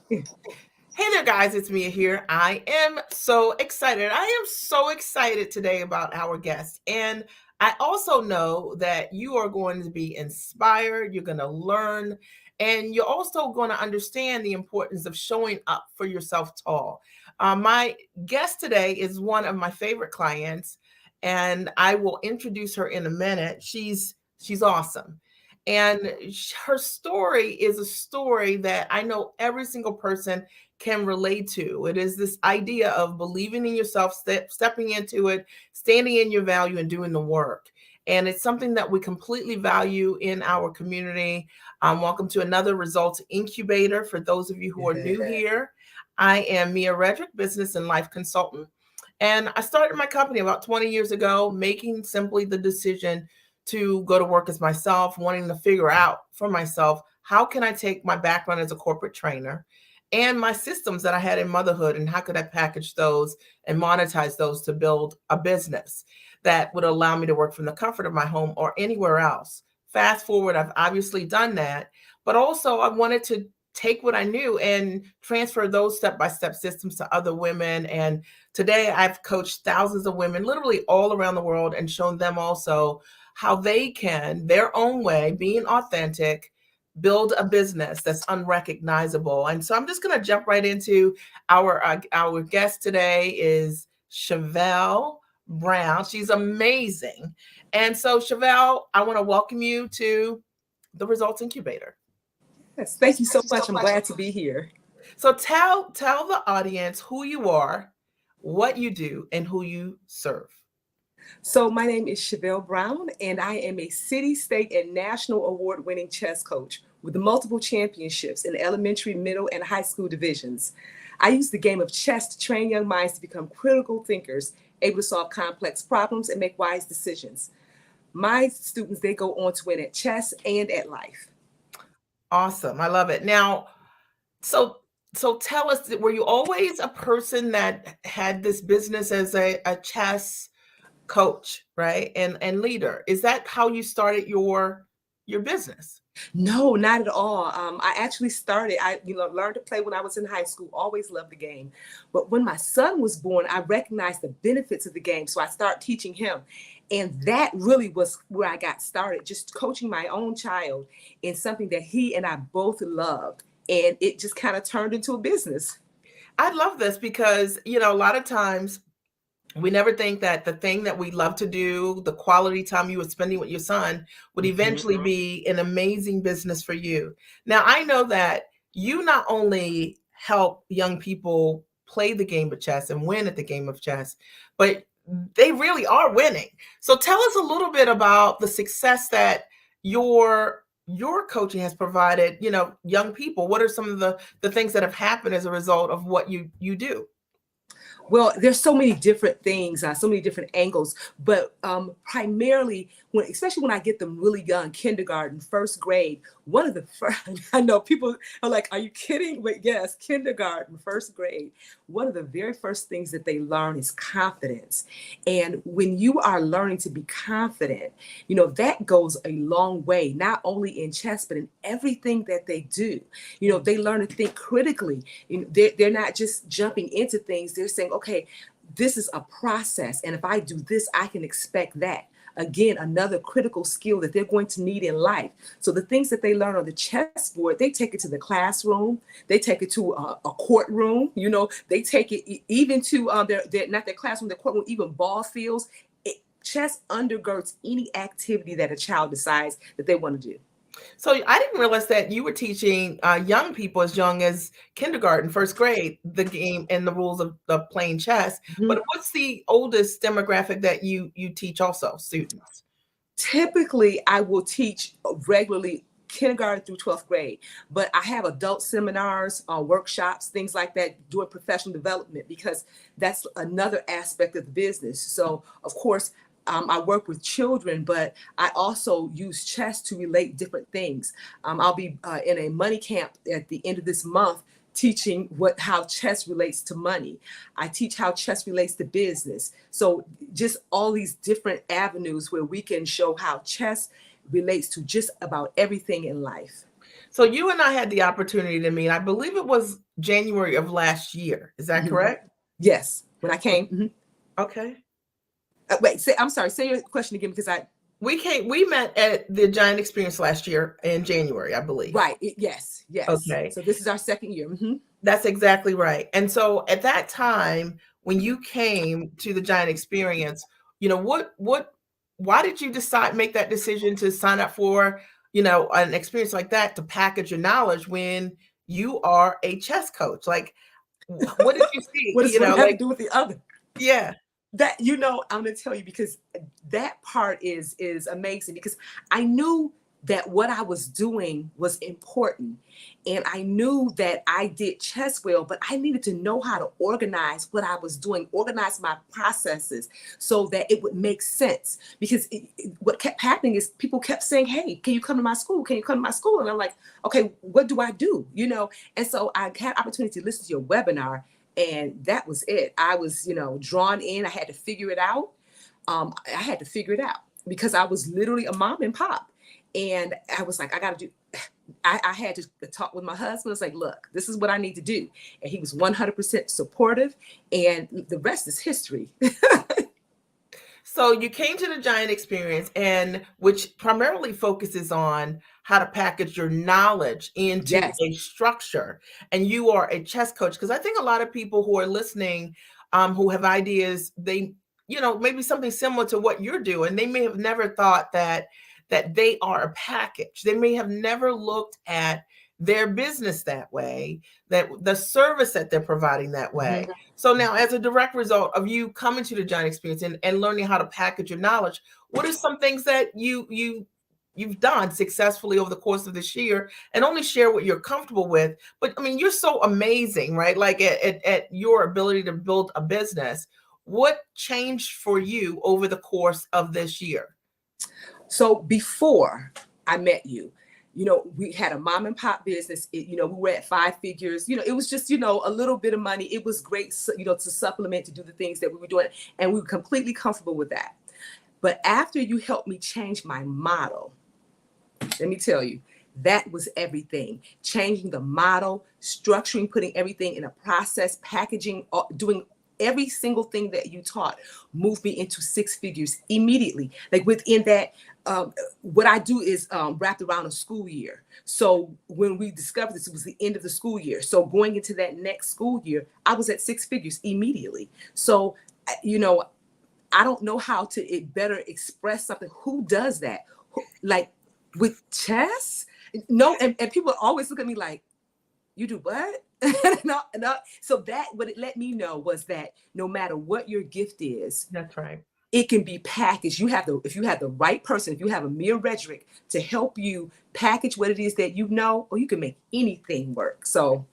Hey there, guys, it's Mia here. I am so excited. I am so excited today about our guest. And I also know that you are going to be inspired, you're going to learn, and you're also going to understand the importance of showing up for yourself tall. My guest today is one of my favorite clients, and I will introduce her in a minute. She's awesome. And her story is a story that I know every single person can relate to. It is this idea of believing in yourself, stepping into it, standing in your value, and doing the work. And it's something that we completely value in our community. Welcome to another Results Incubator. For those of you who are new here, I am Mia Redrick, business and life consultant. And I started my company about 20 years ago, making simply the decision to go to work as myself, wanting to figure out for myself how can I take my background as a corporate trainer and my systems that I had in motherhood, and how could I package those and monetize those to build a business that would allow me to work from the comfort of my home or anywhere else. Fast forward, I've obviously done that, but also I wanted to take what I knew and transfer those step-by-step systems to other women. And today I've coached thousands of women literally all around the world and shown them also how they can, their own way, being authentic, build a business that's unrecognizable. And so I'm just going to jump right into our guest today is Chevelle Brown. She's amazing. And so Chevelle, I want to welcome you to the Results Incubator. Yes, thank you so much. I'm glad to be here. So tell the audience who you are, what you do, and who you serve. So, my name is Chevelle Brown, and I am a city, state, and national award winning chess coach with multiple championships in elementary, middle, and high school divisions. I use the game of chess to train young minds to become critical thinkers, able to solve complex problems and make wise decisions. My students, they go on to win at chess and at life. Awesome. I love it. Now, so so tell us, were you always a person that had this business as a chess coach, right? And leader? Is that how you started your business? No, not at all. I actually started. I learned to play when I was in high school. Always loved the game, but when my son was born, I recognized the benefits of the game, so I started teaching him, and that really was where I got started. Just coaching my own child in something that he and I both loved, and it just kind of turned into a business. I love this because, a lot of times we never think that the thing that we love to do, the quality time you were spending with your son, would eventually be an amazing business for you. Now, I know that you not only help young people play the game of chess and win at the game of chess, but they really are winning. So tell us a little bit about the success that your coaching has provided, young people. What are some of the things that have happened as a result of what you do? Well, there's so many different things, so many different angles, but primarily especially when I get them really young, kindergarten, first grade, one of the first, I know people are like, are you kidding? But yes, kindergarten, first grade, one of the very first things that they learn is confidence. And when you are learning to be confident, that goes a long way, not only in chess, but in everything that they do. They learn to think critically. They're not just jumping into things. They're saying, okay, this is a process. And if I do this, I can expect that. Again, another critical skill that they're going to need in life. So the things that they learn on the chessboard, they take it to the classroom. They take it to a courtroom. They take it even to their not their classroom, their courtroom, even ball fields. Chess undergirds any activity that a child decides that they want to do. So I didn't realize that you were teaching young people as young as kindergarten, first grade, the game and the rules of playing chess. Mhm. But what's the oldest demographic that you teach also, students? Typically, I will teach regularly kindergarten through 12th grade, but I have adult seminars, workshops, things like that, doing professional development, because that's another aspect of the business. So, of course, I work with children, but I also use chess to relate different things. I'll be in a money camp at the end of this month teaching how chess relates to money. I teach how chess relates to business. So just all these different avenues where we can show how chess relates to just about everything in life. So you and I had the opportunity to meet. I believe it was January of last year. Is that Mhm. correct? Yes, when I came. Okay. Wait, I'm sorry. Say your question again because I. We met at the Giant Experience last year in January, I believe. Right. Yes. Yes. Okay. So this is our second year. That's exactly right. And so at that time, when you came to the Giant Experience, why did you make that decision to sign up for, an experience like that to package your knowledge when you are a chess coach? Like, what did you see? What does one have to do with the other? Yeah, That I'm going to tell you because that part is amazing because I knew that what I was doing was important, and I knew that I did chess well, but I needed to know how to organize what I was doing, organize my processes so that it would make sense. Because what kept happening is people kept saying, "Hey, can you come to my school? Can you come to my school?" And I'm like, "Okay, what do I do?" And so I had opportunity to listen to your webinar, and that was it. I was drawn in. I had to figure it out. I had to figure it out because I was literally a mom and pop, and I was like, I got to do. I had to talk with my husband. I was like, look, this is what I need to do, and he was 100% supportive, and the rest is history. So you came to the Giant Experience, and which primarily focuses on how to package your knowledge into Yes. a structure. And you are a chess coach, because I think a lot of people who are listening, who have ideas, they, maybe something similar to what you're doing, they may have never thought that they are a package. They may have never looked at their business that way, that the service that they're providing that way. So now, as a direct result of you coming to the Giant Experience and learning how to package your knowledge, what are some things that you've done successfully over the course of this year? And only share what you're comfortable with. But I mean, you're so amazing, right? Like at your ability to build a business. What changed for you over the course of this year? So before I met you, we had a mom and pop business. We were at 5 figures. It was just, a little bit of money. It was great, to supplement, to do the things that we were doing. And we were completely comfortable with that. But after you helped me change my model, let me tell you, that was everything. Changing the model, structuring, putting everything in a process, packaging, doing every single thing that you taught moved me into 6 figures immediately. Like within that, what I do is wrapped around a school year. So when we discovered this, it was the end of the school year. So going into that next school year, I was at 6 figures immediately. So, I don't know how to better express something. Who does that? Like with chess? No, and people always look at me like, you do what? no. So that what it let me know was that no matter what your gift is, That's right. it can be packaged. If you have the right person, if you have a mere Redrick to help you package what it is that or you can make anything work. So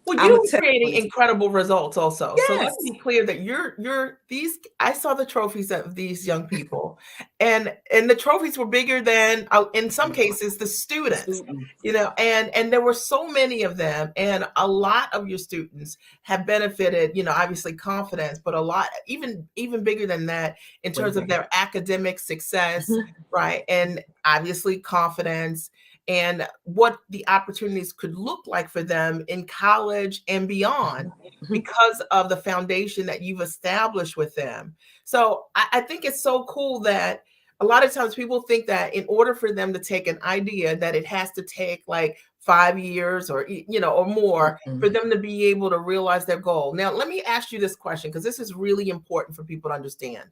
Well, I'm a you're creating testimony. incredible results also. So let Yes. me be clear that you're these I saw the trophies of these young people, and the trophies were bigger than in some cases the students, Student. and there were so many of them, and a lot of your students have benefited, obviously confidence, but a lot even bigger than that in terms of their academic success, right? And obviously confidence and what the opportunities could look like for them in college and beyond because of the foundation that you've established with them. So I think it's so cool that a lot of times people think that in order for them to take an idea that it has to take like 5 years or more for them to be able to realize their goal. Now, let me ask you this question because this is really important for people to understand.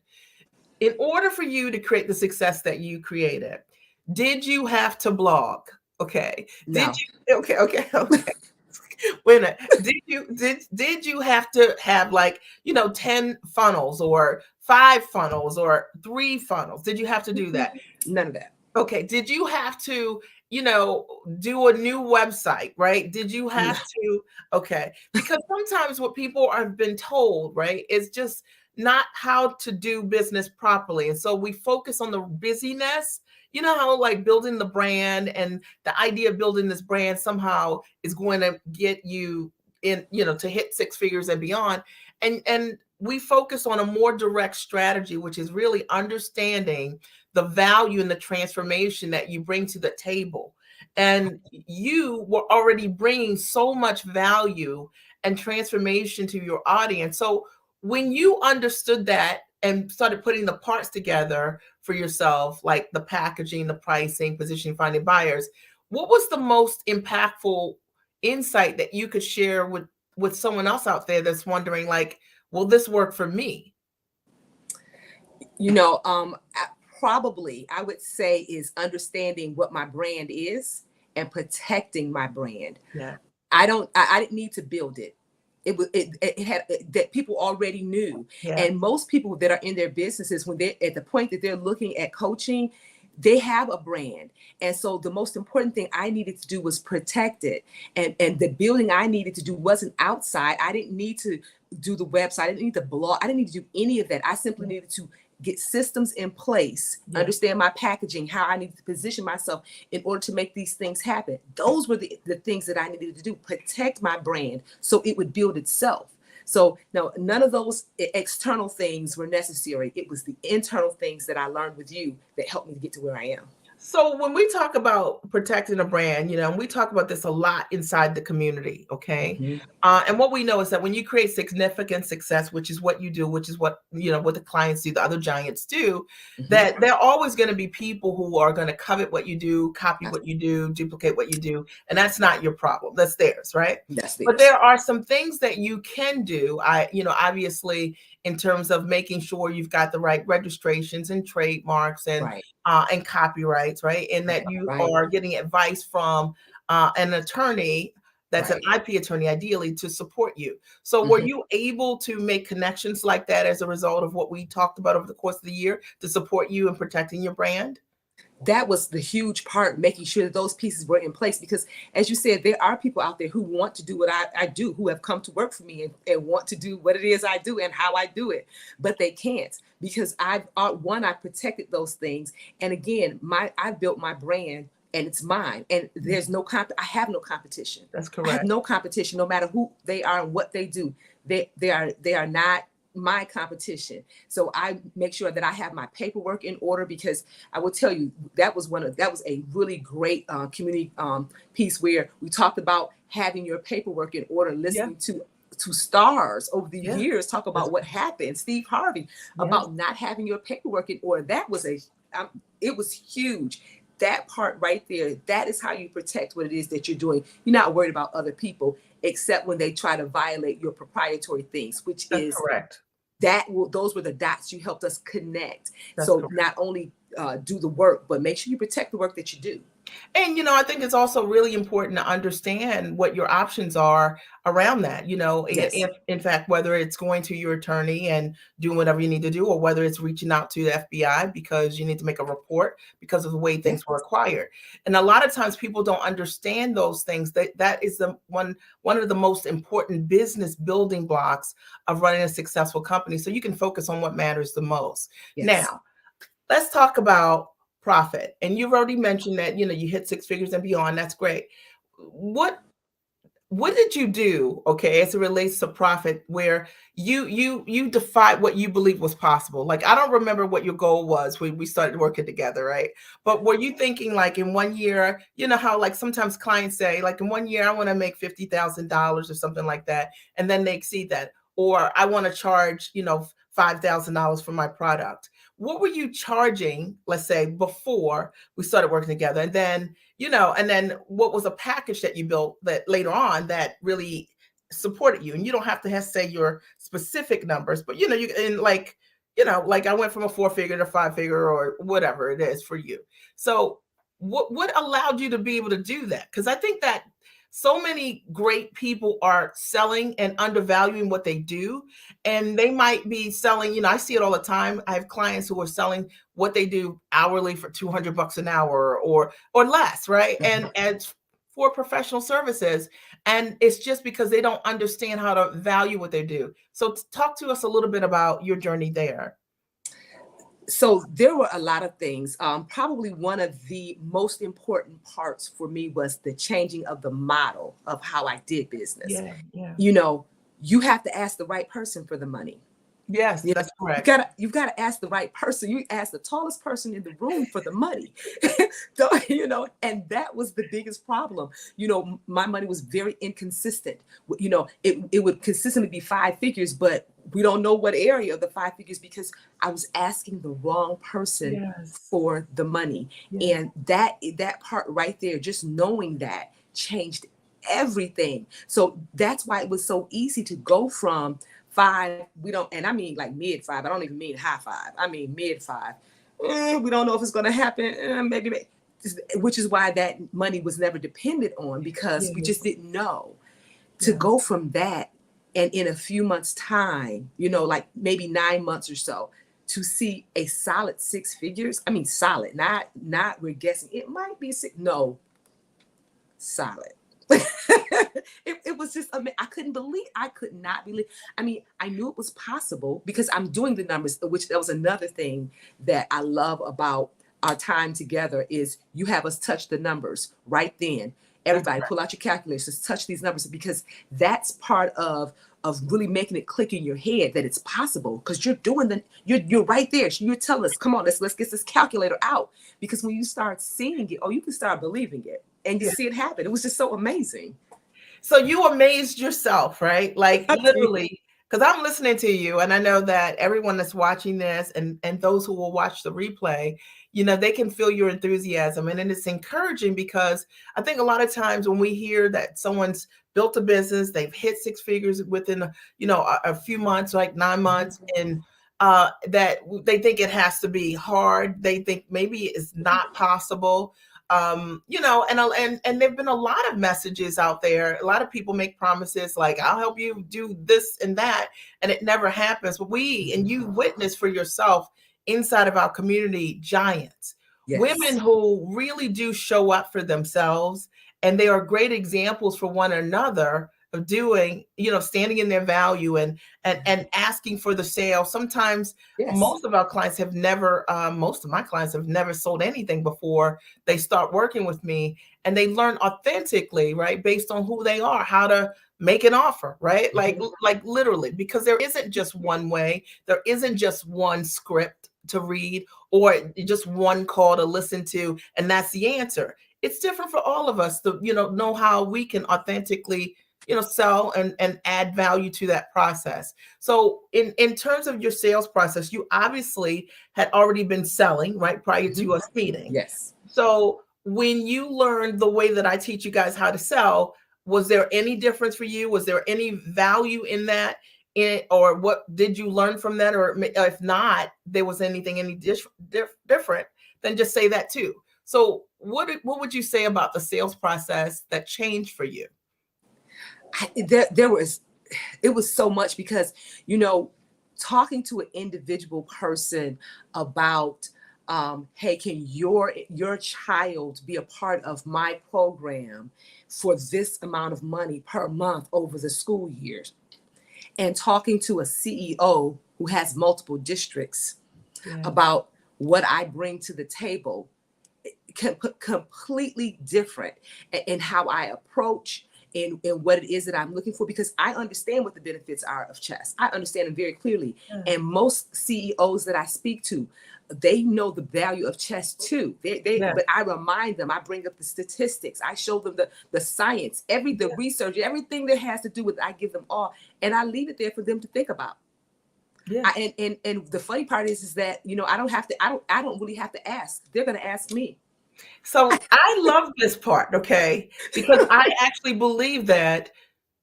In order for you to create the success that you created, did you have to blog? Okay. Did No. you okay. Wait a minute. Did you have to have like, 10 funnels or 5 funnels or 3 funnels? Did you have to do that? None of that. Okay. Did you have to, do a new website, right? Did you No. have to? Okay. Because sometimes what people have been told, right, is just not how to do business properly. And so we focus on the busyness. You know how like building the brand and the idea of building this brand somehow is going to get you in, to hit 6 figures and beyond. And we focus on a more direct strategy, which is really understanding the value and the transformation that you bring to the table. and you were already bringing so much value and transformation to your audience. So when you understood that and started putting the parts together for yourself, like the packaging, the pricing, positioning, finding buyers, what was the most impactful insight that you could share with someone else out there that's wondering, like, will this work for me? You know, probably I would say is understanding what my brand is and protecting my brand. Yeah. I didn't need to build it. It had that people already knew. Yeah. And most people that are in their businesses, when they're at the point that they're looking at coaching, they have a brand. And so the most important thing I needed to do was protect it. And the building I needed to do wasn't outside. I didn't need to do the website. I didn't need to blog. I didn't need to do any of that. I simply needed to get systems in place, Yeah. understand my packaging, how I needed to position myself in order to make these things happen. Those were the things that I needed to do, protect my brand so it would build itself. So no, none of those external things were necessary. It was the internal things that I learned with you that helped me to get to where I am. So when we talk about protecting a brand, and we talk about this a lot inside the community, okay? Mhm. And what we know is that when you create significant success, which is what you do, which is what what the clients do, the other giants do, Mhm. that there are always going to be people who are going to covet what you do, copy That's, what you do, duplicate what you do, and that's not your problem. That's theirs, right? that's But theirs. there are some things that you can do. Obviously, in terms of making sure you've got the right registrations and trademarks Right, and copyrights, right? And that you right, are getting advice from an attorney that's an right. IP attorney, ideally, to support you. So, were Mhm. you able to make connections like that as a result of what we talked about over the course of the year to support you in protecting your brand? That was the huge part, making sure that those pieces were in place. Because, as you said, there are people out there who want to do what I do, who have come to work for me and want to do what it is I do and how I do it, but they can't because I protected those things, and again, I built my brand and it's mine, and there's no I have no competition. That's I have correct. no competition, no matter who they are and what they do. They are not my competition. So I make sure that I have my paperwork in order, because I will tell you that was a really great community piece where we talked about having your paperwork in order, Yeah. listening to stars over the Yeah. years talk That's about what happened, Steve Harvey, yes. about not having your paperwork in order. That was it was huge. That part right there, that is how you protect what it is that you're doing. You're not worried about other people, except when they try to violate your proprietary things, which That's is correct. those were the dots you helped us connect. That's So correct. not only do the work, but make sure you protect the work that you do. And I think it's also really important to understand what your options are around that. Yes. If in fact, whether it's going to your attorney and doing whatever you need to do, or whether it's reaching out to the FBI because you need to make a report because of the way Yes. things were acquired. And a lot of times people don't understand those things. That is the one of the most important business building blocks of running a successful company. So you can focus on what matters the most. Yes. Now, let's talk about profit. And you've already mentioned that, you hit six figures and beyond. That's great. What what did you do, okay, as it relates to profit, where you defied what you believe was possible? Like, I don't remember what your goal was when we started working together, right? But were you thinking, like, in 1 year, how like sometimes clients say, like, in 1 year I want to make $50,000 or something like that, and then they exceed that, or I want to charge, $5,000 for my product. What were you charging, let's say, before we started working together, and then what was a package that you built that later on that really supported you? And you don't have to say your specific numbers, but you and like I went from a four figure to five figure or whatever it is for you. So what allowed you to be able to do that? Because I think that so many great people are selling and undervaluing what they do, and they might be selling, I see it all the time. I have clients who are selling what they do hourly for $200 an hour or less, right? Mhm. And for professional services, and it's just because they don't understand how to value what they do. So talk to us a little bit about your journey there. So there were a lot of things. Probably one of the most important parts for me was the changing of the model of how I did business. Yeah, yeah. You know, you have to ask the right person for the money. Yes, You know, that's correct. you've got to ask the right person. You ask the tallest person in the room for the money. So, and that was the biggest problem. My money was very inconsistent. It would consistently be five figures, but we don't know what area of the five figures because I was asking the wrong person Yes. for the money. Yes. And that part right there, just knowing that changed everything. So that's why it was so easy to go from five, we don't, and I mean like mid five, I don't even mean high five, I mean mid five. We don't know if it's going to happen, maybe, which is why that money was never dependent on, because we just Yes. didn't know. To Yes. go from that, and in a few months time, like maybe 9 months or so, to see a solid six figures. I mean solid, not we're guessing it might be six, no, solid. It was just I could not believe. I mean, I knew it was possible because I'm doing the numbers, which that was another thing that I love about our time together is you have us touch the numbers right then. That's Everybody correct. pull out your calculators, just touch these numbers, because that's part of really making it click in your head that it's possible, because you're right there. You're telling us, come on, let's get this calculator out, because when you start seeing it, you can start believing it, and you Yeah. see it happen. It was just so amazing. So you amazed yourself, right? Like I did. literally, because I'm listening to you, and I know that everyone that's watching this, and those who will watch the replay, they can feel your enthusiasm, and it's encouraging, because I think a lot of times when we hear that someone's built a business, they've hit six figures within a few months, like 9 months, and that they think it has to be hard. They think maybe it's not possible. And there've been a lot of messages out there. A lot of people make promises like, I'll help you do this and that, and it never happens. But you witness for yourself inside of our community giants, women Yes. who really do show up for themselves, and they are great examples for one another of doing, standing in their value, and asking for the sale. Sometimes Yes. most of our clients have never, most of my clients have never sold anything before they start working with me, and they learn authentically, right, based on who they are, how to make an offer, right, like literally, because there isn't just one way, there isn't just one script to read, or just one call to listen to, and that's the answer. It's different for all of us to know how we can authentically sell and add value to that process. So in terms of your sales process, you obviously had already been selling, right, prior to us meeting. Yes. So when you learned the way that I teach you guys how to sell, was there any difference for you? Was there any value in that? Or what did you learn from that? Or if not, there was anything different, then just say that too. So what would you say about the sales process that changed for you? There was, it was so much, because talking to an individual person about, hey, can your child be a part of my program for this amount of money per month over the school years, and talking to a CEO who has multiple districts Yeah. about what I bring to the table, completely different in how I approach, and what it is that I'm looking for, because I understand what the benefits are of chess. I understand them very clearly. Yeah. And most CEOs that I speak to, they know the value of chess too. Yeah. But I remind them, I bring up the statistics, I show them the science, the research, everything that has to do with it, I give them all, and I leave it there for them to think about. Yeah. And the funny part is that I don't have to. I don't really have to ask. They're going to ask me. So I love this part, okay? Because I actually believe that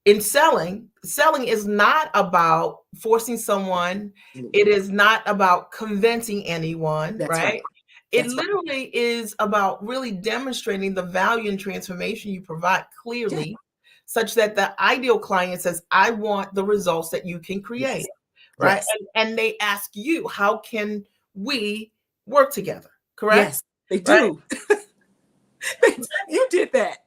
in selling is not about forcing someone. It is not about convincing anyone, That's right. right? It That's right. literally is about really demonstrating the value and transformation you provide Yeah. clearly, such that the ideal client says, I want the results that you can create, Yes. right? Yes. And they ask you, how can we work together? Correct? Yes. They Right? do. You did that.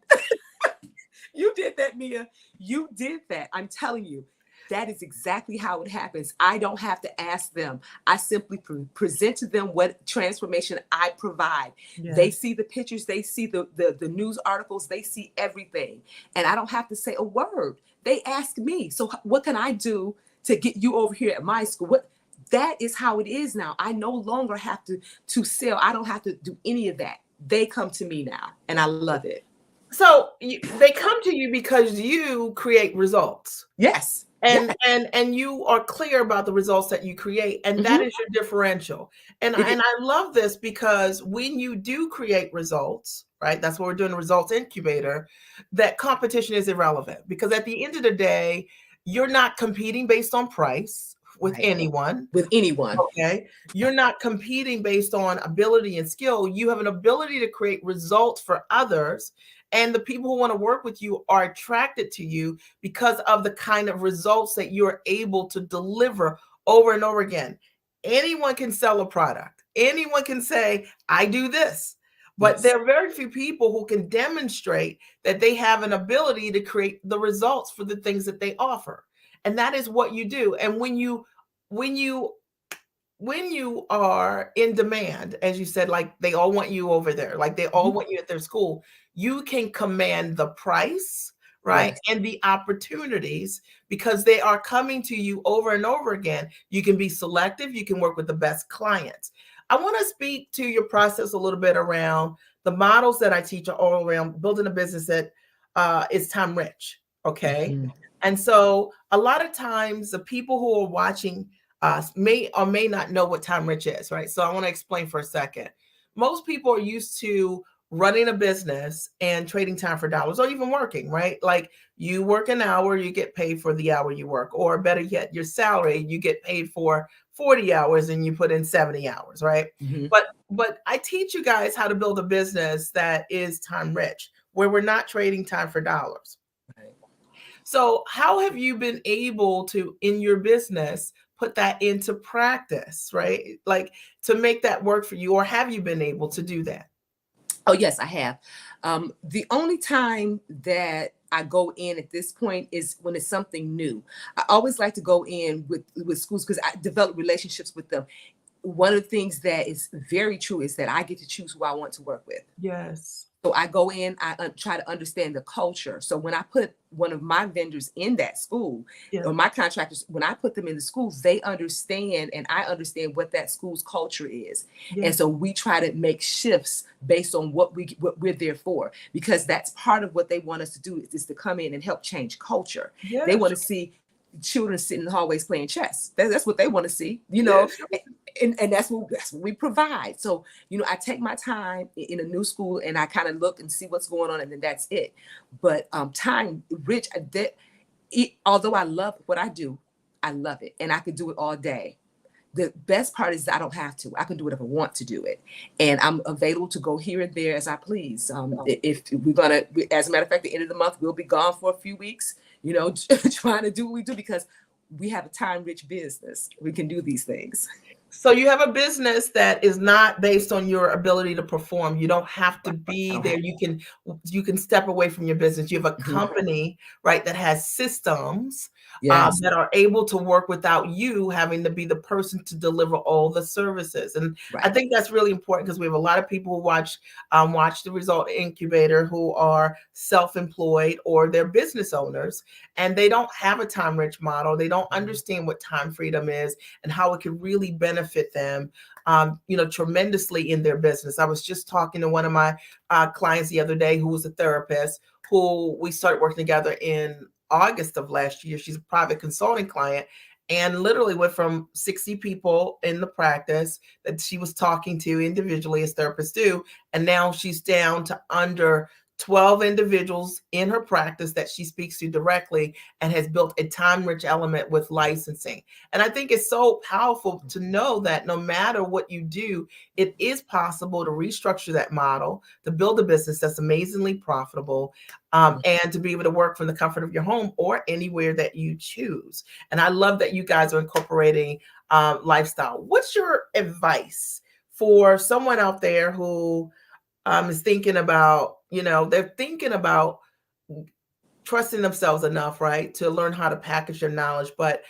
You did that, Mia. You did that. I'm telling you. That is exactly how it happens. I don't have to ask them. I simply present to them what transformation I provide. They Yes. see the pictures, they see the news articles, they see everything. And I don't have to say a word. They ask me, so what can I do to get you over here at my school. What that is how it is now. I no longer have to sell. I don't have to do any of that. They come to me now, and I love it. So they come to you because you create results. Yes. And Yeah. and you are clear about the results that you create, and that Mm-hmm. is your differential. And It is. I love this because when you do create results, right? That's what we're doing, the Results Incubator, that competition is irrelevant, because at the end of the day, you're not competing based on price with Right. anyone. With anyone. Okay. You're not competing based on ability and skill. You have an ability to create results for others. And the people who want to work with you are attracted to you because of the kind of results that you're able to deliver over and over again. Anyone can sell a product, anyone can say, I do this. But Yes. there are very few people who can demonstrate that they have an ability to create the results for the things that they offer. And that is what you do. And when you when you are in demand, as you said, like they all want you over there, like they all Mm-hmm. want you at their school, you can command the price, right? Yes. And the opportunities, because they are coming to you over and over again. You can be selective, you can work with the best clients. I want to speak to your process a little bit around the models that I teach are all around building a business that is time rich. Okay. Mm-hmm. And so a lot of times the people who are watching may or may not know what time rich is, right? So I want to explain for a second. Most people are used to running a business and trading time for dollars, or even working, right? Like you work an hour, you get paid for the hour you work, or better yet, your salary, you get paid for 40 hours and you put in 70 hours, right? Mm-hmm. But I teach you guys how to build a business that is time rich, where we're not trading time for dollars. Right. So, how have you been able to, in your business, put that into practice, right? Like to make that work for you, or have you been able to do that? Oh, yes, I have. The only time that I go in at this point is when it's something new. I always like to go in with schools because I develop relationships with them. One of the things that is very true is that I get to choose who I want to work with. Yes. So I go in, I try to understand the culture. So when I put one of my vendors in that school, Yeah. or my contractors, when I put them in the schools, they understand and I understand what that school's culture is. And Yes. so we try to make shifts based on what we're there for, because that's part of what they want us to do is to come in and help change culture. They want Yes. to see children sitting in the hallways playing chess. That's what they want to see, you know. Yes. And that's what we provide. So, I take my time in a new school and I kind of look and see what's going on, and then that's it. But time rich, although I love what I do, I love it and I could do it all day. The best part is I don't have to. I can do it if I want to do it, and I'm available to go here and there as I please. If we're gonna, as a matter of fact, the end of the month we'll be gone for a few weeks. Trying to do what we do because we have a time-rich business. We can do these things. So you have a business that is not based on your ability to perform. You don't have to I be don't there. have. You can step away from your business. You have a Mhm. company, right, that has systems Yes. that are able to work without you having to be the person to deliver all the services. And I Right. think that's really important because we have a lot of people who watch the Result Incubator who are self-employed or they're business owners, and they don't have a time rich model. They don't understand what time freedom is and how it could really benefit them, tremendously in their business. I was just talking to one of my clients the other day who was a therapist who we started working together in August of last year. She's a private consulting client and literally went from 60 people in the practice that she was talking to individually as therapists do. And now she's down to under 12 individuals in her practice that she speaks to directly and has built a time rich element with licensing. And I think it's so powerful to know that no matter what you do, it is possible to restructure that model, to build a business that's amazingly profitable, and to be able to work from the comfort of your home or anywhere that you choose. And I love that you guys are incorporating lifestyle. What's your advice for someone out there who is thinking about, they're thinking about trusting themselves enough, right, to learn how to package their knowledge, but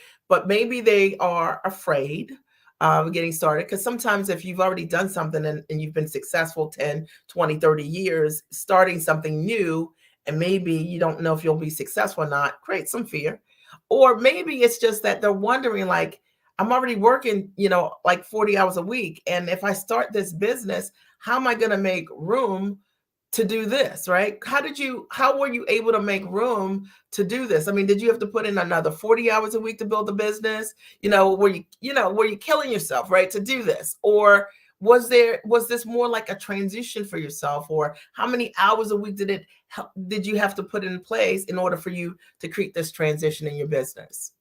maybe they are afraid of getting started, because sometimes if you've already done something and you've been successful 10, 20, 30 years, starting something new and maybe you don't know if you'll be successful or not, create some fear. Or maybe it's just that they're wondering, like, I'm already working, like 40 hours a week. And if I start this business, how am I going to make room to do this, right? How were you able to make room to do this? I mean, did you have to put in another 40 hours a week to build a business? Were you killing yourself, right, to do this? Or was this more like a transition for yourself? Or how many hours a week did you have to put in place in order for you to create this transition in your business?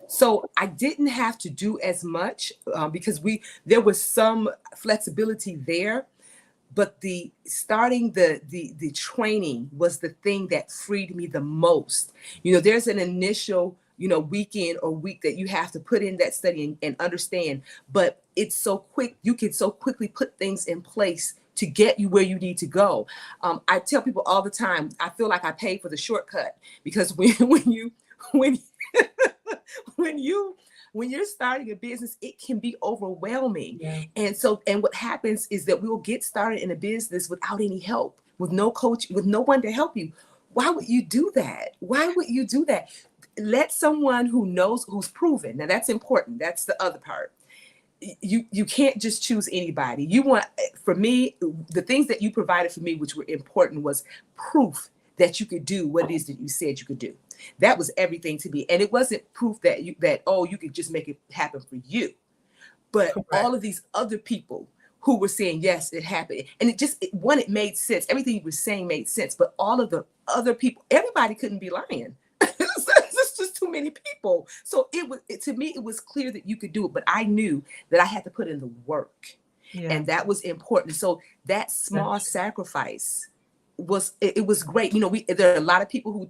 So I didn't have to do as much because there was some flexibility there, but the training was the thing that freed me the most. There's an initial weekend or week that you have to put in that study and understand, but it's so quick. You can so quickly put things in place to get you where you need to go. I tell people all the time, I feel like I paid for the shortcut, because when you're starting a business, it can be overwhelming. Yeah. And what happens is that we'll get started in a business without any help, with no coach, with no one to help you. Why would you do that? Let someone who knows, who's proven. Now that's important. That's the other part. You can't just choose anybody. For me, the things that you provided for me, which were important, was proof that you could do what it is that you said you could do. That was everything to me. And it wasn't proof that you could just make it happen for you. But Correct. All of these other people who were saying, yes, it happened. And it made sense. Everything you were saying made sense. But all of the other people, everybody couldn't be lying. It's just too many people. So to me, it was clear that you could do it. But I knew that I had to put in the work. Yeah. And that was important. So that small sacrifice was great. There are a lot of people who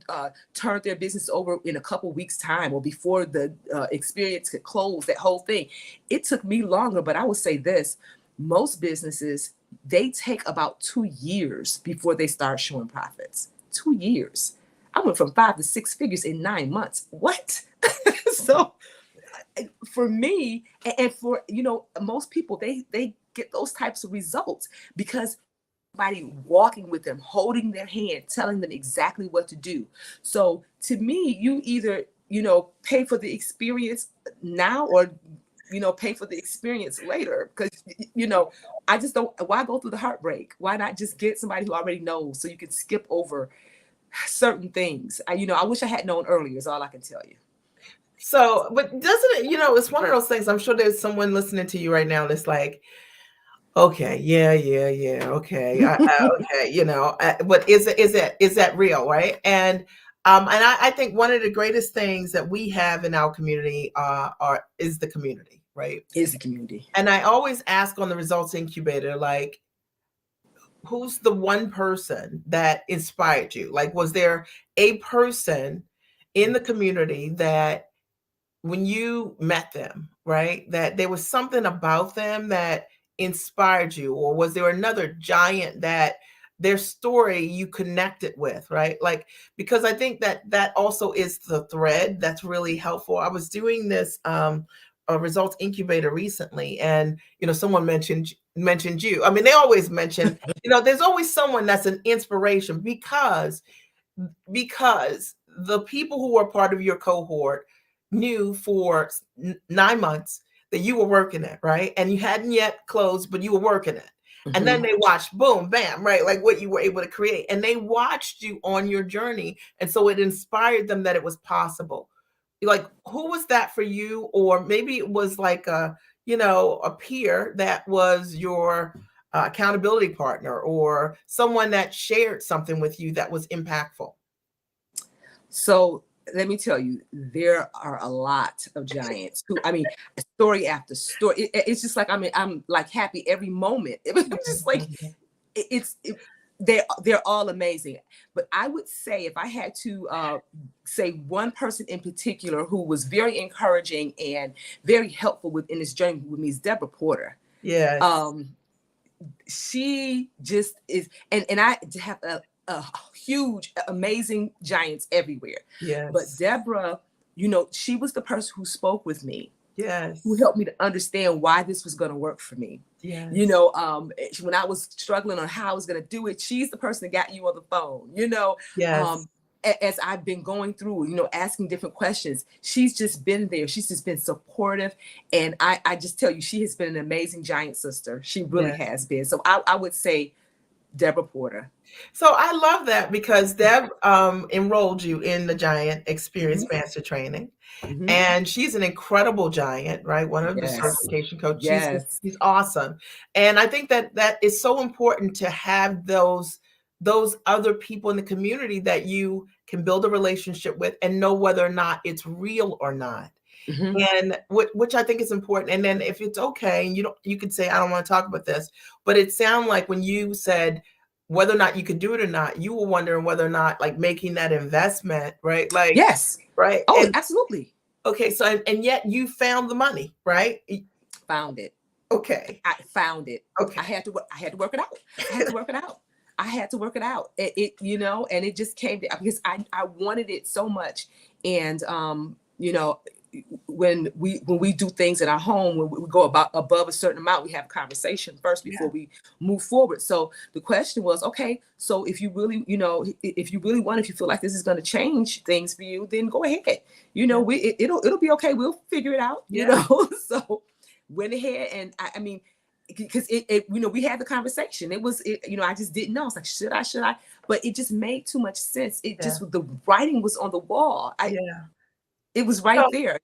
turned their business over in a couple weeks time, or before the experience could close, that whole thing. It took me longer, but I would say this: most businesses, they take about 2 years before they start showing profits. 2 years. I went from 5 to 6 figures in 9 months. What? So for me, and for most people, they get those types of results because somebody walking with them, holding their hand, telling them exactly what to do. So to me, you either pay for the experience now, or pay for the experience later. Because I just don't. Why go through the heartbreak? Why not just get somebody who already knows, so you can skip over certain things? I wish I had known earlier, is all I can tell you. So, but doesn't it, it's one of those things. I'm sure there's someone listening to you right now that's like, okay, yeah, okay, okay, but is that real, right? And I think one of the greatest things that we have in our community is the community, right? Is the community. And I always ask on the Results Incubator, like, who's the one person that inspired you? Like, was there a person in the community that when you met them, right, that there was something about them that inspired you? Or was there another giant that their story you connected with, right? Like, because I think that also is the thread that's really helpful. I was doing this a Results Incubator recently, and someone mentioned you. I mean, they always mention, there's always someone that's an inspiration, because the people who are part of your cohort knew for 9 months that you were working it, right? And you hadn't yet closed, but you were working it. Mm-hmm. And then they watched, boom, bam, right? Like what you were able to create. And they watched you on your journey. And so it inspired them that it was possible. Like, who was that for you? Or maybe it was like a peer that was your accountability partner, or someone that shared something with you that was impactful. So let me tell you, there are a lot of giants who, story after story. It's just like, I'm like happy every moment. I'm just like, they're all amazing. But I would say, if I had to say one person in particular who was very encouraging and very helpful in this journey with me, is Deborah Porter. Yes. She just is, and I have a huge, amazing giants everywhere. Yes. But Deborah, she was the person who spoke with me who Yes. helped me to understand why this was going to work for me. Yes. When I was struggling on how I was going to do it, she's the person that got you on the phone. Yes. As I've been going through, asking different questions, she's just been there. She's just been supportive. And I just tell you, she has been an amazing giant sister. She really Yes. has been. So I would say Deborah Porter. So I love that because Deb enrolled you in the Giant Experience Mm-hmm. Master Training. Mm-hmm. And she's an incredible giant, right? One of the Yes. certification coaches. Yes. She's awesome. And I think that is so important to have those other people in the community that you can build a relationship with and know whether or not it's real or not. Mm-hmm. And which I think is important. And then if it's okay, and you could say, I don't want to talk about this, but it sounded like when you said whether or not you could do it or not, you were wondering whether or not like making that investment, right? Like, Yes. right. Oh, And absolutely. okay, so and yet you found the money, right? Found it. Okay. I found it. Okay. I had to work it out. I had to work it out. I had to work it out. And it just came to, because I wanted it so much. And when we do things in our home, when we go above a certain amount, we have a conversation first before Yeah. we move forward. So the question was, okay, so if you really, want, if you feel like this is going to change things for you, then go ahead. It'll be okay. We'll figure it out. Yeah. So went ahead, and I mean, because we had the conversation. I just didn't know. I was like, should I? But it just made too much sense. The writing was on the wall. Yeah. It was right So, there.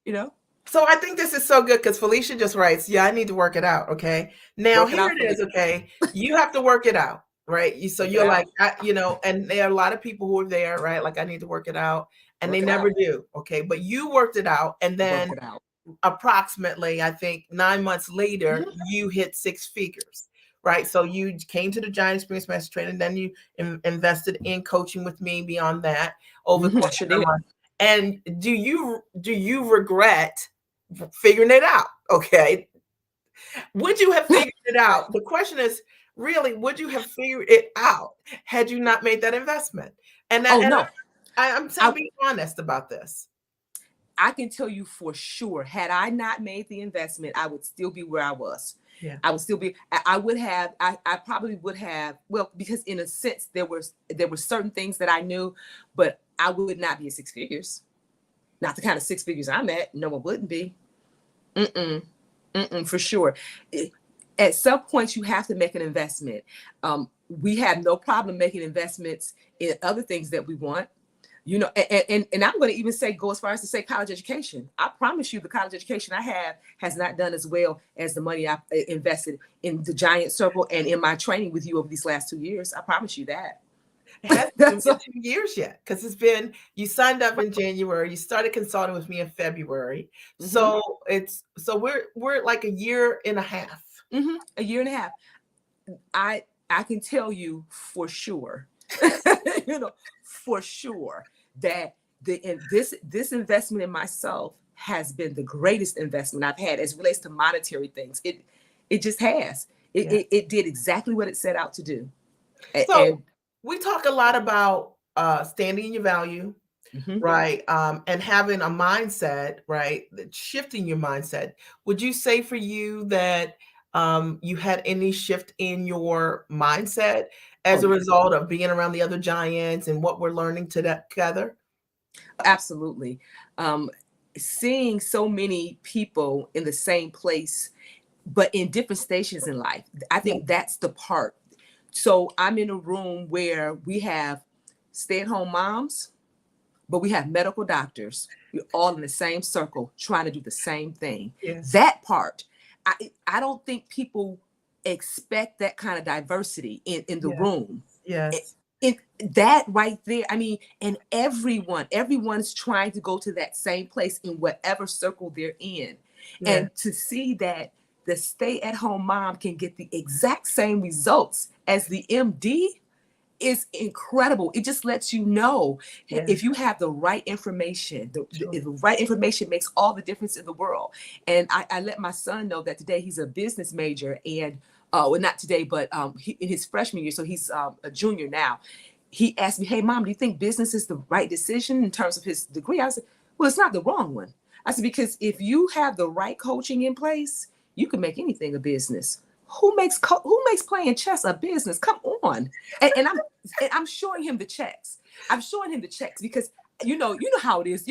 so I think this is so good because Felicia just writes, yeah, I need to work it out. Okay. Now Work it here out, it is. Felicia. Okay. You have to work it out. Right. So Work it you're like, out. and there are a lot of people who are there, right? Like I need to work it out. And they Work it never out. do. Okay. But you worked it out. And Work then it out. approximately, I think 9 months later, Mm-hmm. you hit six figures. Right. So you came to the Giant Experience Master Training, then you invested in coaching with me beyond that over the Mm-hmm. I course sure of a did. month. And do you regret figuring it out? Okay. Would you have figured it out? The question is really, would you have figured it out had you not made that investment? And Oh no. I'm saying be honest about this. I can tell you for sure, had I not made the investment, I would still be where I was. Yeah. I would still be, I would have, I probably would have, well, because in a sense, there were certain things that I knew, but I would not be at six figures. Not the kind of six figures I'm at. No, it wouldn't be. For sure. At some point, you have to make an investment. We have no problem making investments in other things that we want. And I'm going to even go as far as to say college education. I promise you, the college education I have has not done as well as the money I've invested in the Giant Circle and in my training with you over these last 2 years. I promise you that. It hasn't even been 2 years yet because you signed up in January. You started consulting with me in February. So we're like a year and a half. Mm-hmm. A year and a half. I can tell you for sure, for sure that this investment in myself has been the greatest investment I've had as it relates to monetary things. It just has. It did exactly what it set out to do. So we talk a lot about standing in your value, Mm-hmm. right? And having a mindset, right? Shifting your mindset. Would you say for you that you had any shift in your mindset as a result of being around the other giants and what we're learning together? Absolutely. Seeing so many people in the same place, but in different stations in life, I think that's the part. So I'm in a room where we have stay-at-home moms, but we have medical doctors. We're all in the same circle trying to do the same thing. Yes. That part, I don't think people expect that kind of diversity in the room. Yes. That right there, I mean, and everyone's trying to go to that same place in whatever circle they're in. Yeah. And to see that the stay-at-home mom can get the exact same results as the MD is incredible. It just lets you know if you have the right information, the right information makes all the difference in the world. And I let my son know that today he's a business major, and well, not today, but in his freshman year, so he's a junior now. He asked me, "Hey, Mom, do you think business is the right decision in terms of his degree?" I said, "Well, it's not the wrong one." I said, because if you have the right coaching in place, you can make anything a business. Who makes playing chess a business? Come on. And I'm showing him the checks. I'm showing him the checks because you know how it is.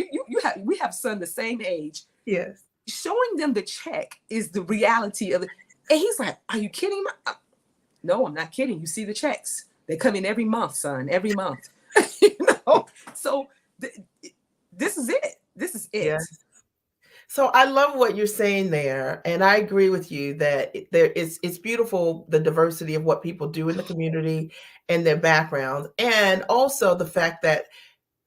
We have son the same age. Yes. Showing them the check is the reality of it. And he's like, "Are you kidding me?" No, I'm not kidding. You see the checks. They come in every month, son, every month. So this is it. This is it. Yes. So I love what you're saying there, and I agree with you that it's beautiful, the diversity of what people do in the community and their backgrounds, and also the fact that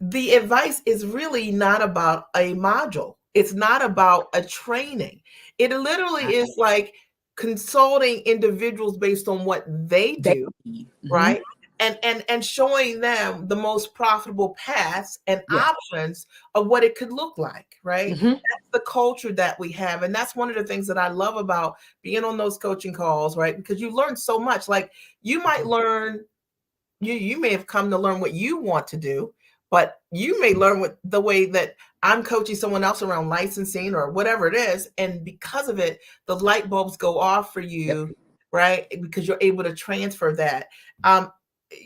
the advice is really not about a module. It's not about a training. It literally is like consulting individuals based on what they They, do, mm-hmm. right? And showing them the most profitable paths and Yeah. options of what it could look like, right? Mm-hmm. That's the culture that we have. And that's one of the things that I love about being on those coaching calls, right? Because you learn so much. Like you might learn, you may have come to learn what you want to do, but you may learn what the way that I'm coaching someone else around licensing or whatever it is. And because of it, the light bulbs go off for Yep. you, right? Because you're able to transfer that.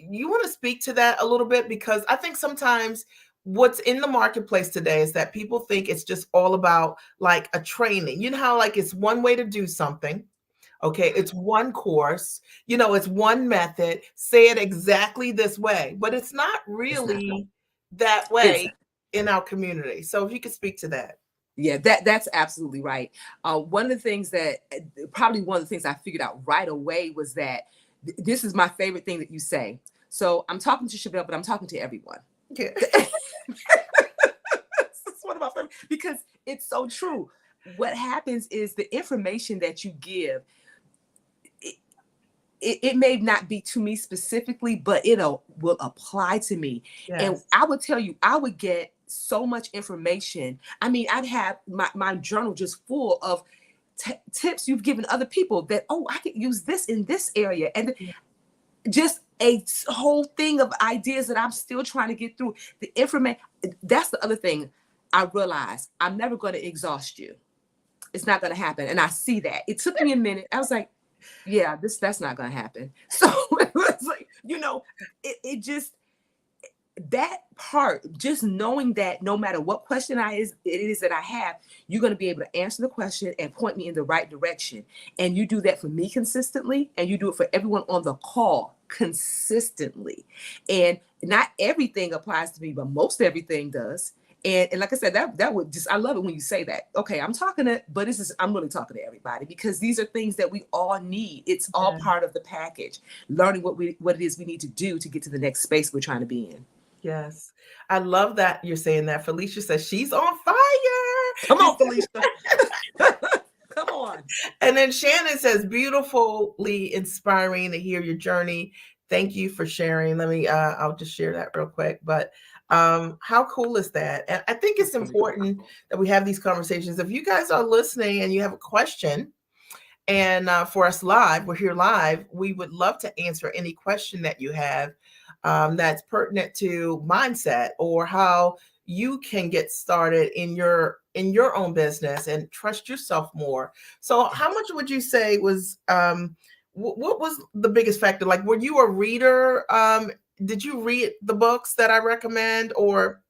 You want to speak to that a little bit? Because I think sometimes what's in the marketplace today is that people think it's just all about like a training. You know how like it's one way to do something. Okay, it's one course, it's one method, say it exactly this way, but it's not It's not. really that It's way in our community. So if you could speak to that. Yeah, that's absolutely right. One of the things that probably one of the things I figured out right away was that this is my favorite thing that you say. So I'm talking to Chevelle, but I'm talking to everyone. Yeah. It's one of my favorite because it's so true. What happens is the information that you give, it may not be to me specifically, but will apply to me. And Yes. I would tell you, I would get so much information. I mean, I'd have my journal just full of tips you've given other people that, oh, I could use this in this area. And Yeah. just a whole thing of ideas that I'm still trying to get through. The information, that's the other thing I realized. I'm never going to exhaust you. It's not going to happen. And I see that. It took me a minute. I was like, yeah, that's not going to happen. So it was like, it just, that part, just knowing that no matter what question it is that I have, you're going to be able to answer the question and point me in the right direction. And you do that for me consistently, and you do it for everyone on the call consistently. And not everything applies to me, but most everything does. And like I said, that would just, I love it when you say that. Okay, but I'm really talking to everybody because these are things that we all need. It's all Yeah. part of the package, learning what it is we need to do to get to the next space we're trying to be in. Yes. I love that you're saying that. Felicia says she's on fire. Come on, Felicia. Come on. And then Shannon says, beautifully inspiring to hear your journey. Thank you for sharing. I'll just share that real quick. But how cool is that? And I think it's important that we have these conversations. If you guys are listening and you have a question, and for us live, we're here live, we would love to answer any question that you have that's pertinent to mindset or how you can get started in your own business and trust yourself more. So how much would you say was what was the biggest factor? Like, were you a reader? Did you read the books that I recommend, or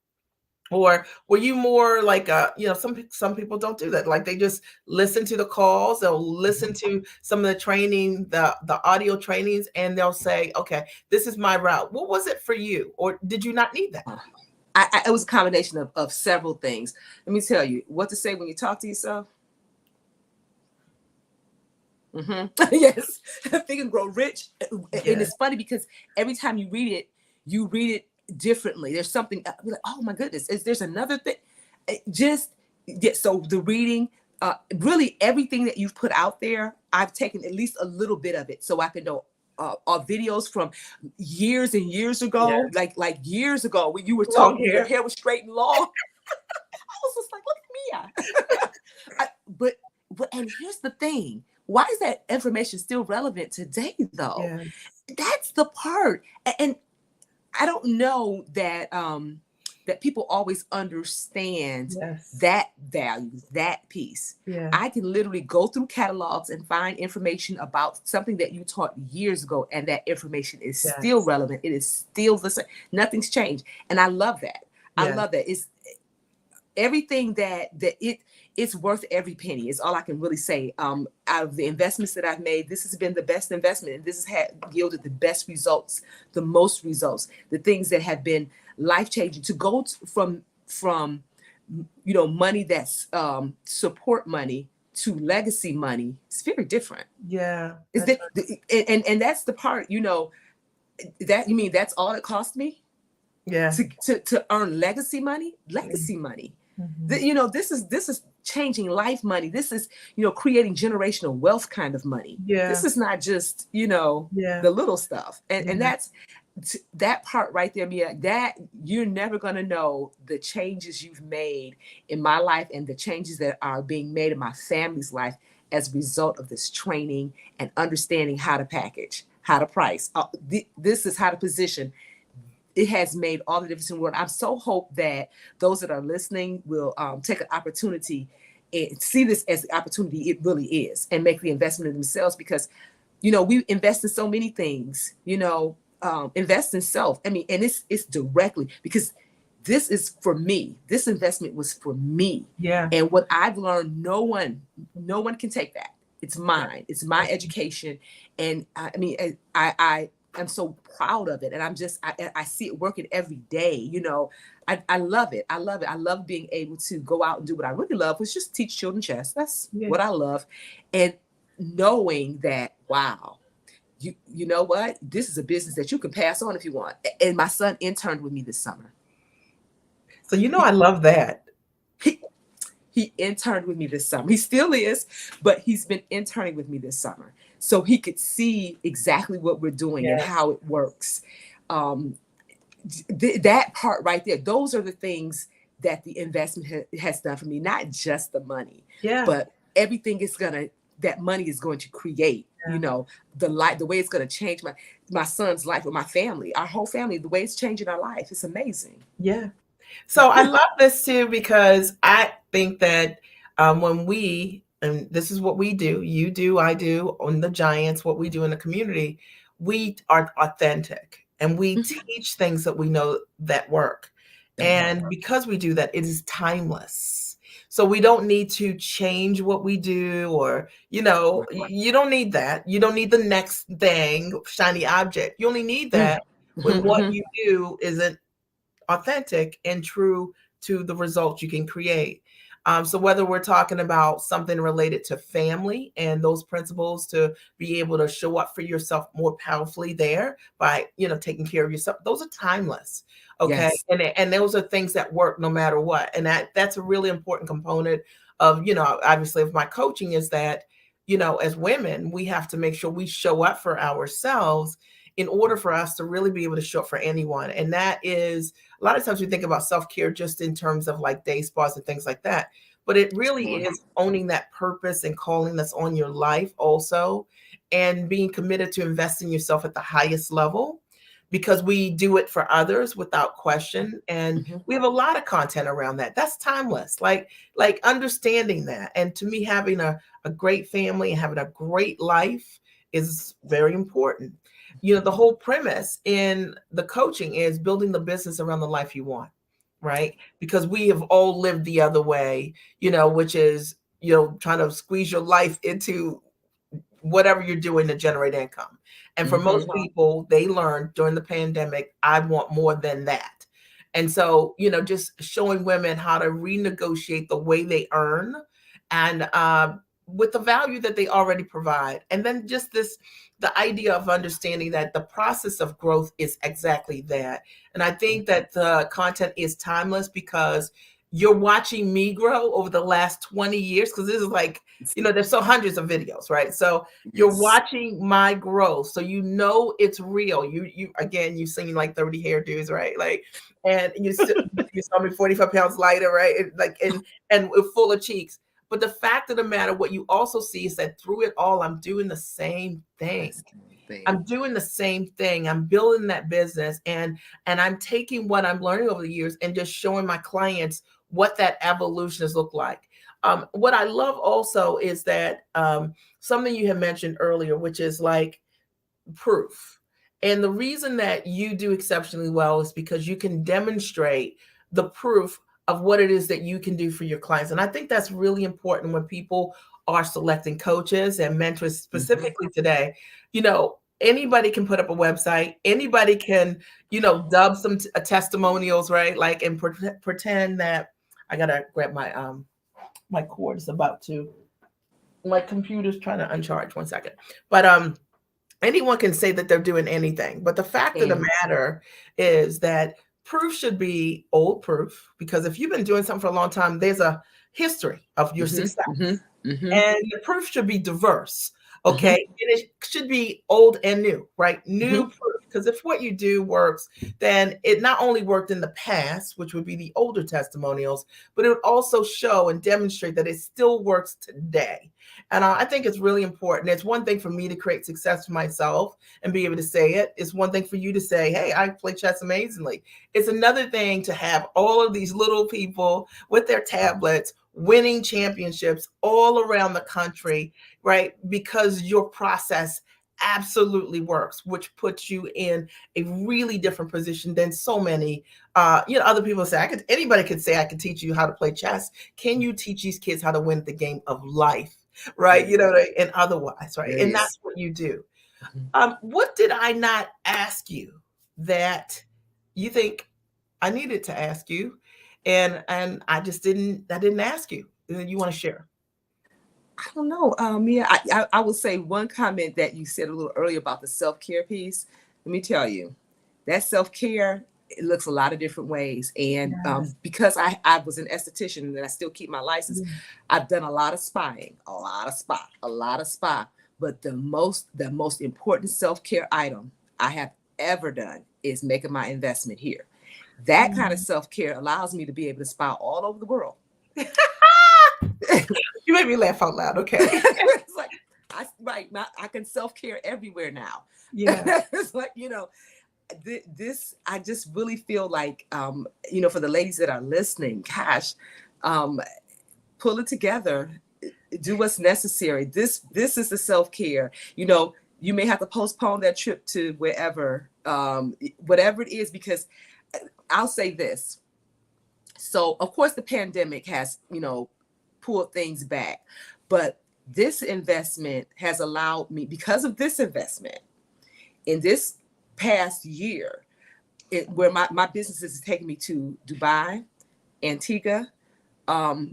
were you more like some people don't do that, like they just listen to the calls, they'll listen to some of the training, the audio trainings, and they'll say, okay, this is my route. What was it for you, or did you not need that? It was a combination of several things. Let me tell you what to say when you talk to yourself. Yes. Think and Grow Rich. And it's funny because every time you read it differently. There's something like, oh my goodness, there's another thing. So the reading, really everything that you've put out there, I've taken at least a little bit of it so I can know videos from years and years ago, like years ago when you were talking, your hair was straight and long. I was just like, look at me. But and here's the thing. Why is that information still relevant today, though? Yes. That's the part. And I don't know that that people always understand Yes. that value, that piece. Yeah. I can literally go through catalogs and find information about something that you taught years ago, and that information is still Yes. relevant. It is still the same. Nothing's changed. And I love that. I Yes. love that. It's everything it's worth every penny is all I can really say. Out of the investments that I've made, this has been the best investment, and this has had yielded the best results, the most results, the things that have been life changing. To go from money that's support money to legacy money, it's very different. Yeah. Is That's that and that's the part, that you mean that's all it cost me yeah. to earn legacy money. Legacy money, Mhm. this is changing life money. This is creating generational wealth kind of money. Yeah. This is not just Yeah. the little stuff. And Yeah. that's that part right there, Mia, that you're never going to know the changes you've made in my life and the changes that are being made in my family's life as a result of this training and understanding how to package, how to price. This is how to position. It has made all the difference in the world. I'm so hope that those that are listening will take an opportunity and see this as the opportunity it really is, and make the investment in themselves, because we invest in so many things. Invest in self. I mean, and it's directly because this is for me. This investment was for me, Yeah. and what I've learned, no one can take that. It's Yeah. mine. It's my education, and I mean, I am so proud of it, and I see it working every day. I love it. I love it. I love being able to go out and do what I really love, which is just teach children chess. That's Yeah. what I love, and knowing that, wow, you know what, this is a business that you can pass on if you want. And my son interned with me this summer. So I He love that. he, he interned with me this summer. He still is, but he's been interning with me this summer, so he could see exactly what we're doing and Yes. how it works. Um, that part right there, those are the things that the investment has done for me. Not just the money, Yeah. but everything that money is going to create. Yeah. The way it's going to change my son's life, or my family, our whole family, the way it's changing our life. It's amazing. Yeah. So I love this too because I think that when and this is what we do, you do, I do on the Giants, what we do in the community, we are authentic and we Mhm. teach things that we know that work. That work. And because we do that, it is timeless. So we don't need to change what we do, or, you don't need that. You don't need the next thing, shiny object. You only need Mm. that when Mhm, what mhm. you do isn't authentic and true to the results you can create. So whether we're talking about something related to family and those principles to be able to show up for yourself more powerfully there by taking care of yourself, those are timeless. Okay, Yes. and those are things that work no matter what, and that's a really important component of obviously of my coaching, is that as women we have to make sure we show up for ourselves in order for us to really be able to show up for anyone. And that is, a lot of times we think about self-care just in terms of like day spas and things like that, but it really Sure. is owning that purpose and calling that's on your life also, and being committed to invest in yourself at the highest level, because we do it for others without question. And Mhm. we have a lot of content around that that's timeless, like understanding that. And to me, having a great family and having a great life is very important. The whole premise in the coaching is building the business around the life you want, right? Because we have all lived the other way, which is, trying to squeeze your life into whatever you're doing to generate income. And for most Mhm. people, they learned during the pandemic, I want more than that. And so, just showing women how to renegotiate the way they earn, and with the value that they already provide. And then just the idea of understanding that the process of growth is exactly that. And I think that the content is timeless because you're watching me grow over the last 20 years, because this is like, there's so hundreds of videos, right? So you're Yes. watching my growth, so it's real. You again, you seen like 30 hairdos, right? Like, and you saw me 45 pounds lighter, right? Like, and full of cheeks. But the fact of the matter, what you also see is that through it all, I'm doing the same thing. I'm doing the same thing. I'm building that business, and I'm taking what I'm learning over the years and just showing my clients what that evolution has looked like. What I love also is that something you had mentioned earlier, which is like proof. And the reason that you do exceptionally well is because you can demonstrate the proof of what it is that you can do for your clients. And I think that's really important when people are selecting coaches and mentors specifically today. You know, anybody can put up a website, anybody can, you know, dub some testimonials, right? Like, and pretend that I got to grab my cord is about to, my computer's trying to uncharge. 1 second. But anyone can say that they're doing anything, but the fact of the matter is that proof should be old proof, because if you've been doing something for a long time, there's a history of your success. And the proof should be diverse. Okay. And it should be old and new, right? New proof. Because if what you do works, then it not only worked in the past, which would be the older testimonials, but it would also show and demonstrate that it still works today. And I think it's really important. It's one thing for me to create success for myself and be able to say it. It's one thing for you to say, hey, I play chess amazingly. It's another thing to have all of these little people with their tablets winning championships all around the country, right? Because your process absolutely works, which puts you in a really different position than so many other people say. Anybody could say, I can teach you how to play chess. Can you teach these kids how to win the game of life, right? You know, and otherwise, right? And that's what you do. What did I not ask you that you think I needed to ask you, and I didn't ask you, and you want to share? I don't know, Mia. I will say one comment that you said a little earlier about the self-care piece. Let me tell you, that self-care, it looks a lot of different ways. And because I was an esthetician and I still keep my license, I've done a lot of spying, a lot of spa. But the most important self-care item I have ever done is making my investment here. That kind of self-care allows me to be able to spy all over the world. You made me laugh out loud. Okay. It's like, I can self-care everywhere now. Yeah. It's like, this, I just really feel like, for the ladies that are listening, gosh, pull it together, do what's necessary. This is the self-care. You may have to postpone that trip to wherever, whatever it is, because I'll say this. So of course the pandemic has, pulled things back, but this investment has allowed me, because of this investment in this past year, where my business is taking me to Dubai, Antigua. I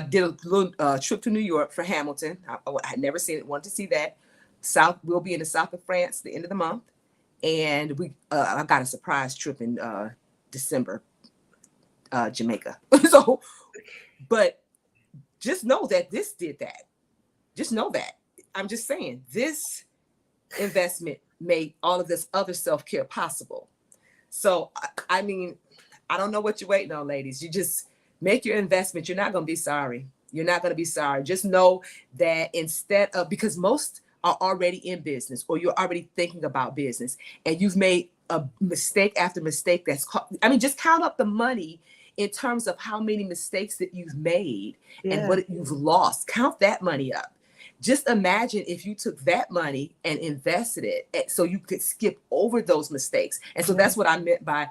did a little trip to New York for Hamilton. I had never seen it, wanted to see that. We'll be in the south of France the end of the month. And I got a surprise trip in December, Jamaica. So, but just know that this did that. Just know that. I'm just saying, this investment made all of this other self-care possible. So, I mean, I don't know what you're waiting on, ladies. You just make your investment. You're not going to be sorry. You're not going to be sorry. Just know that instead of, because most are already in business, or you're already thinking about business, and you've made a mistake after mistake just count up the money in terms of how many mistakes that you've made and what you've lost. Count that money up. Just imagine if you took that money and invested it so you could skip over those mistakes. And so that's what I meant by,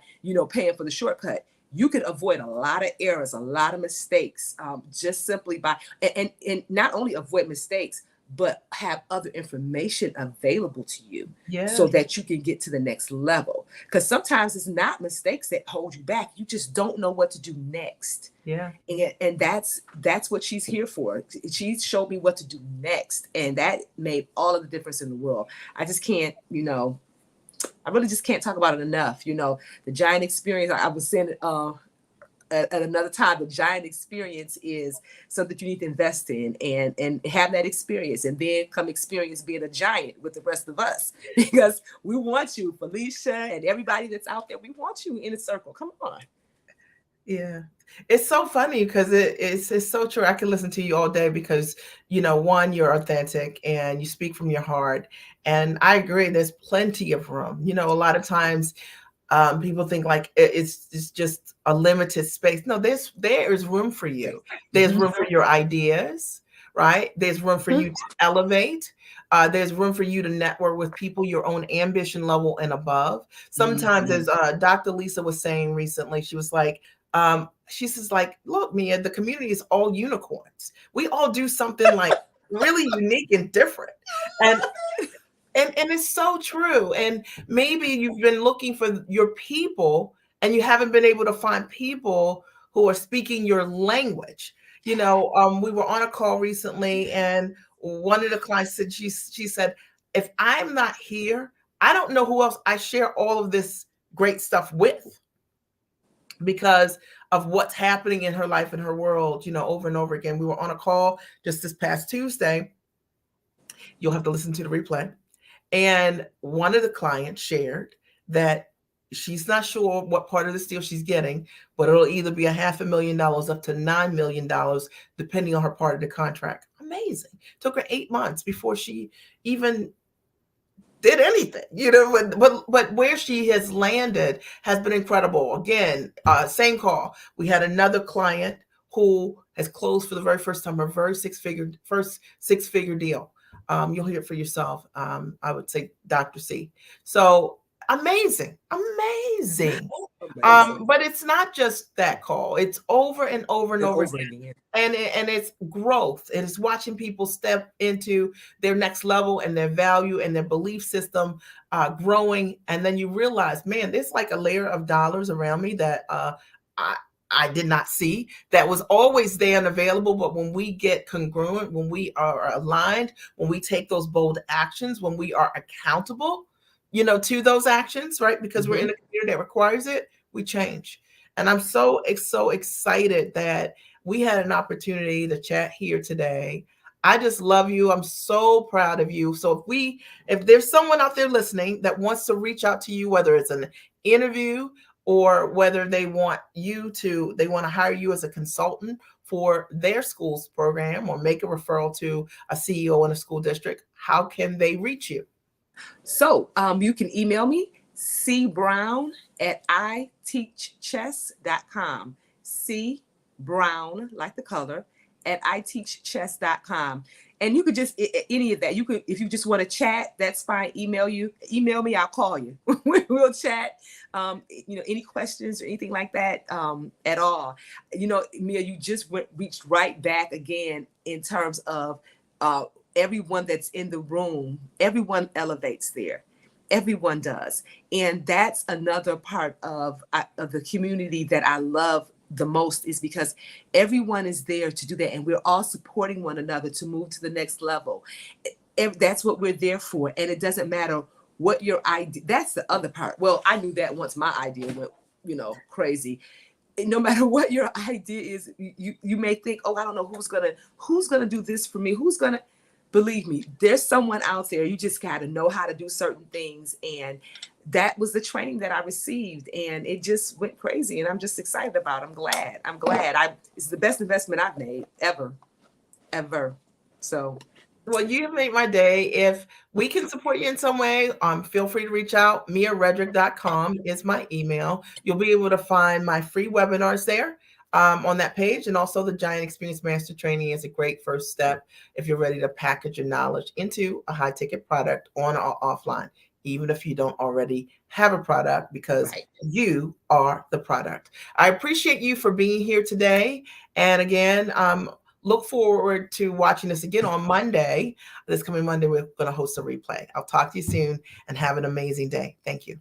paying for the shortcut. You could avoid a lot of errors, a lot of mistakes, just simply by, and not only avoid mistakes, but have other information available to you so that you can get to the next level. Because sometimes it's not mistakes that hold you back. You just don't know what to do next. Yeah. And that's what she's here for. She showed me what to do next. And that made all of the difference in the world. I just can't, I really just can't talk about it enough. The giant experience, I was saying at another time, the giant experience is something you need to invest in and have that experience, and then come experience being a giant with the rest of us, because we want you, Felicia, and everybody that's out there. We want you in a circle. Come on. Yeah. It's so funny because it's so true. I can listen to you all day because, one, you're authentic and you speak from your heart. And I agree, there's plenty of room. A lot of times people think like it's just a limited space. No, there is room for you. There's Mhm. room for your ideas, right? There's room for you to elevate. There's room for you to network with people your own ambition level and above. Sometimes, Mhm. as Dr. Lisa was saying recently, she was like, she says, like, look, Mia, the community is all unicorns. We all do something like really unique and different. And and it's so true. And maybe you've been looking for your people and you haven't been able to find people who are speaking your language. We were on a call recently, and one of the clients said, she said, if I'm not here, I don't know who else I share all of this great stuff with, because of what's happening in her life and her world, over and over again. We were on a call just this past Tuesday. You'll have to listen to the replay. And one of the clients shared that she's not sure what part of the deal she's getting, but it'll either be $500,000 up to $9 million, depending on her part of the contract. Amazing. Took her 8 months before she even did anything, but where she has landed has been incredible. Again, same call. We had another client who has closed for the very first time, her first six-figure deal. You'll hear it for yourself. I would say Dr. C. So amazing, amazing. Amazing. But it's not just that call. It's over and over and And over over again. again. And it's growth. And it's watching people step into their next level and their value and their belief system growing. And then you realize, man, there's like a layer of dollars around me that I I did not see, that was always there and available. But when we get congruent, when we are aligned, when we take those bold actions, when we are accountable, to those actions, right? Because we're in Mhm. a community that requires it, we change. And I'm so excited that we had an opportunity to chat here today. I just love you. I'm so proud of you. So if there's someone out there listening that wants to reach out to you, whether it's an interview or whether they want to hire you as a consultant for their school's program or make a referral to a CEO in a school district, how can they reach you? So you can email me, cbrown at iteachchess.com. C Brown, like the color, at iteachchess.com. And you could just any of that. You could, if you just want to chat, that's fine. Email me, I'll call you. We'll chat. Any questions or anything like that at all. Mia, you just reached right back again in terms of uh, everyone that's in the room, everyone elevates there. Everyone does. And that's another part of the community that I love the most, is because everyone is there to do that. And we're all supporting one another to move to the next level. That's what we're there for. And it doesn't matter what your idea, that's the other part. Well, I knew that once my idea went, crazy. No matter what your idea is, you may think, oh, I don't know who's gonna do this for me, believe me, there's someone out there. You just got to know how to do certain things. And that was the training that I received, and it just went crazy. And I'm just excited about it. I'm glad it's the best investment I've made ever. So Well, you made my day. If we can support you in some way, feel free to reach out. MiaRedrick.com is my email. You'll be able to find my free webinars there on that page. And also the Giant Experience Master Training is a great first step if you're ready to package your knowledge into a high ticket product on or offline, even if you don't already have a product, because right. you are the product. I appreciate you for being here today. And again, look forward to watching this again on Monday. This coming Monday, we're going to host a replay. I'll talk to you soon and have an amazing day. Thank you.